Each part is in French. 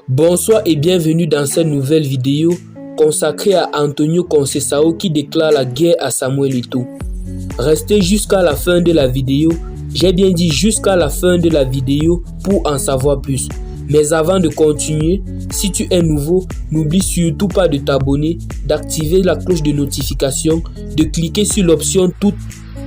Bonsoir et bienvenue dans cette nouvelle vidéo consacrée à Antonio Conceição qui déclare la guerre à Samuel Eto'o. Restez jusqu'à la fin de la vidéo, j'ai bien dit jusqu'à la fin de la vidéo pour en savoir plus. Mais avant de continuer, si tu es nouveau, n'oublie surtout pas de t'abonner, d'activer la cloche de notification, de cliquer sur l'option toutes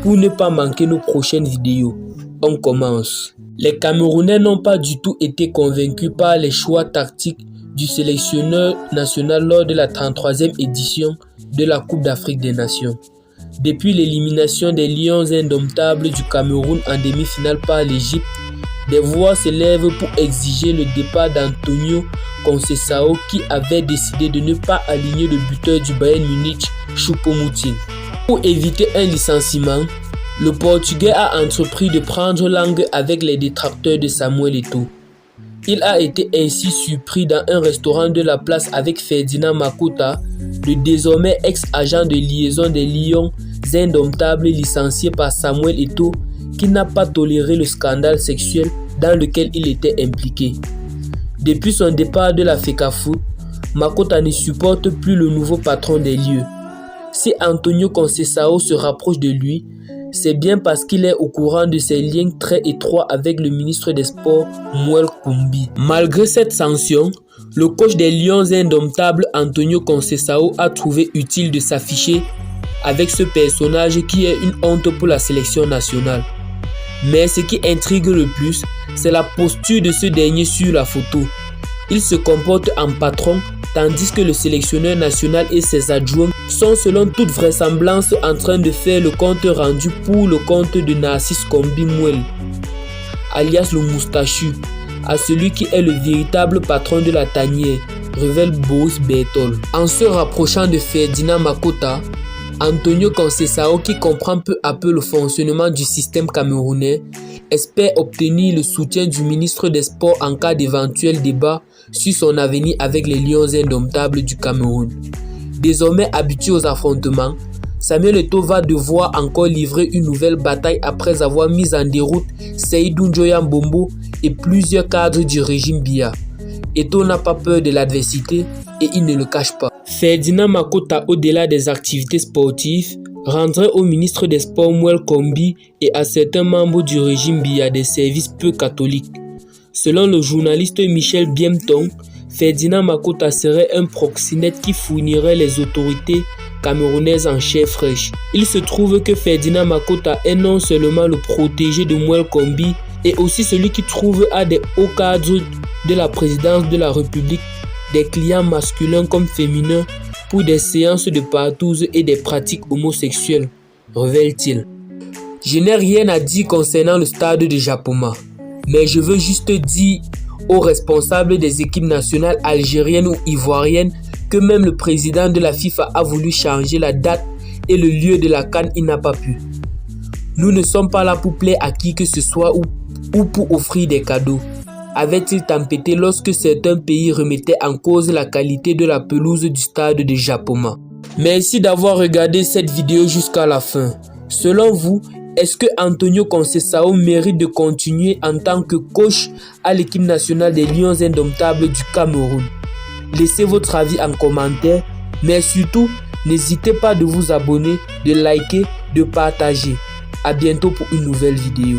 pour ne pas manquer nos prochaines vidéos. On commence. Les Camerounais n'ont pas du tout été convaincus par les choix tactiques du sélectionneur national lors de la 33e édition de la Coupe d'Afrique des Nations. Depuis l'élimination des Lions indomptables du Cameroun en demi-finale par l'Égypte, des voix s'élèvent pour exiger le départ d'Antonio Conceição qui avait décidé de ne pas aligner le buteur du Bayern Munich, Choupo-Moting. Pour éviter un licenciement, le Portugais a entrepris de prendre langue avec les détracteurs de Samuel Eto'o. Il a été ainsi surpris dans un restaurant de la place avec Ferdinand Makota, le désormais ex-agent de liaison des Lions indomptables licencié par Samuel Eto'o, qui n'a pas toléré le scandale sexuel dans lequel il était impliqué. Depuis son départ de la FECAFOOT, Makota ne supporte plus le nouveau patron des lieux. Si Antonio Conceição se rapproche de lui, c'est bien parce qu'il est au courant de ses liens très étroits avec le ministre des Sports, Mouel Koumbi. Malgré cette sanction, le coach des Lions indomptables, Antonio Conceição, a trouvé utile de s'afficher avec ce personnage qui est une honte pour la sélection nationale. Mais ce qui intrigue le plus, c'est la posture de ce dernier sur la photo. Il se comporte en patron, tandis que le sélectionneur national et ses adjoints sont selon toute vraisemblance en train de faire le compte rendu pour le compte de Narcisse Kombi Mouel, alias le moustachu, à celui qui est le véritable patron de la tanière, révèle Boris Berthold. En se rapprochant de Ferdinand Makota, Antonio Conceição, qui comprend peu à peu le fonctionnement du système camerounais, espère obtenir le soutien du ministre des Sports en cas d'éventuel débat sur son avenir avec les Lions indomptables du Cameroun. Désormais habitué aux affrontements, Samuel Eto'o va devoir encore livrer une nouvelle bataille après avoir mis en déroute Seydou Njoya Mbombo et plusieurs cadres du régime Biya. Eto'o n'a pas peur de l'adversité et il ne le cache pas. Ferdinand Makota, au-delà des activités sportives, rendrait au ministre des Sports Mouel Koumbi et à certains membres du régime Biya des services peu catholiques. Selon le journaliste Michel Biemton, Ferdinand Makota serait un proxénète qui fournirait les autorités camerounaises en chair fraîche. Il se trouve que Ferdinand Makota est non seulement le protégé de Mouel Koumbi, et aussi celui qui trouve à des hauts cadres de la présidence de la République des clients masculins comme féminins pour des séances de partouze et des pratiques homosexuelles, révèle-t-il. Je n'ai rien à dire concernant le stade de Japoma, mais je veux juste dire aux responsables des équipes nationales algériennes ou ivoiriennes que même le président de la FIFA a voulu changer la date et le lieu de la CAN, il n'a pas pu. Nous ne sommes pas là pour plaire à qui que ce soit ou pour offrir des cadeaux, avait-il tempêté lorsque certains pays remettaient en cause la qualité de la pelouse du stade de Japoma. Merci d'avoir regardé cette vidéo jusqu'à la fin. Selon vous, est-ce que Antonio Conceição mérite de continuer en tant que coach à l'équipe nationale des Lions indomptables du Cameroun? Laissez votre avis en commentaire, mais surtout, n'hésitez pas de vous abonner, de liker, de partager. À bientôt pour une nouvelle vidéo.